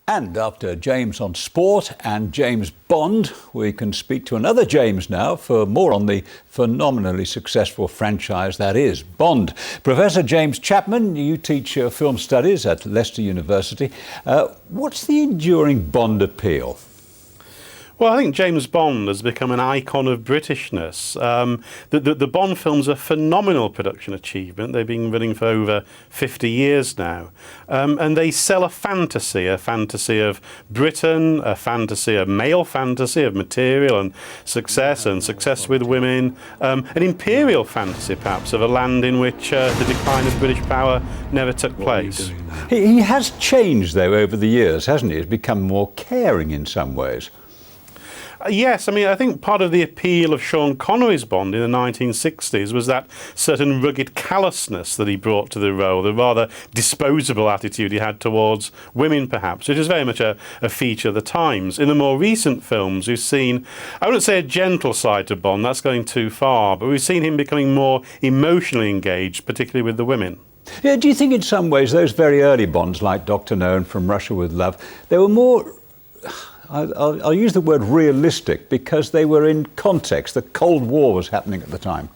And after James on sport and James Bond, we can speak to another James now for more on the phenomenally successful franchise that is Bond. Professor James Chapman, you teach film studies at Leicester University. What's the enduring Bond appeal? Well, I think James Bond has become an icon of Britishness. The Bond films are a phenomenal production achievement. They've been running for over 50 years now. And they sell a fantasy of Britain, a male fantasy of material and success with women, an imperial fantasy perhaps of a land in which the decline of British power never took place. He has changed though over the years, hasn't he? He's become more caring in some ways. Yes, I mean, I think part of the appeal of Sean Connery's Bond in the 1960s was that certain rugged callousness that he brought to the role, the rather disposable attitude he had towards women, perhaps, which is very much a feature of the times. In the more recent films, we've seen, I wouldn't say a gentle side to Bond, that's going too far, but we've seen him becoming more emotionally engaged, particularly with the women. Yeah, do you think in some ways those very early Bonds, like Dr. No and From Russia with Love, they were more... I'll use the word realistic because they were in context. The Cold War was happening at the time.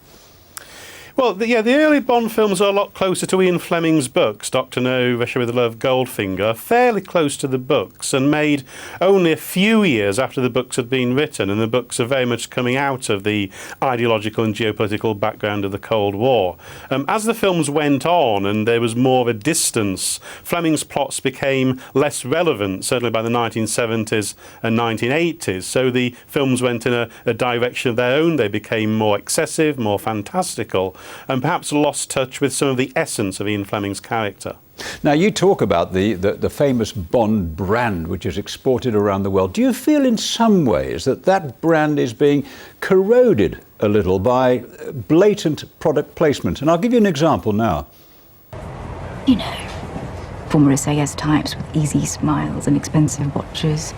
Well, the early Bond films are a lot closer to Ian Fleming's books, Dr. No, Russia with Love, Goldfinger, fairly close to the books and made only a few years after the books had been written, and the books are very much coming out of the ideological and geopolitical background of the Cold War. As the films went on and there was more of a distance, Fleming's plots became less relevant, certainly by the 1970s and 1980s, so the films went in a direction of their own. They became more excessive, more fantastical, and perhaps lost touch with some of the essence of Ian Fleming's character. Now, you talk about the famous Bond brand, which is exported around the world. Do you feel in some ways that brand is being corroded a little by blatant product placement? And I'll give you an example now. You know, former SAS types with easy smiles and expensive watches.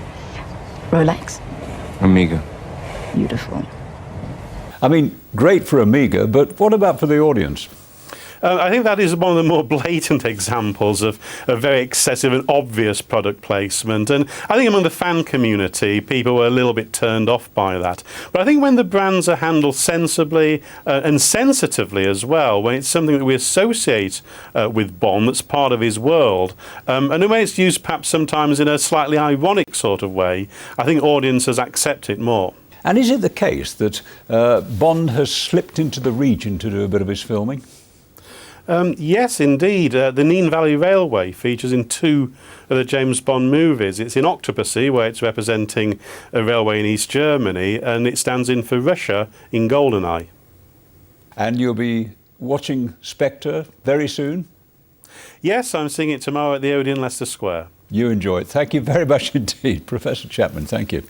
Rolex? Amiga. Beautiful. I mean, great for Amiga, but what about for the audience? I think that is one of the more blatant examples of very excessive and obvious product placement. And I think among the fan community, people were a little bit turned off by that. But I think when the brands are handled sensibly and sensitively as well, when it's something that we associate with Bond, that's part of his world, and when it's used perhaps sometimes in a slightly ironic sort of way, I think audiences accept it more. And is it the case that Bond has slipped into the region to do a bit of his filming? Yes, indeed. The Nene Valley Railway features in two of the James Bond movies. It's in Octopussy, where it's representing a railway in East Germany, and it stands in for Russia in GoldenEye. And you'll be watching Spectre very soon? Yes, I'm seeing it tomorrow at the Odeon, Leicester Square. You enjoy it. Thank you very much indeed, Professor Chapman. Thank you.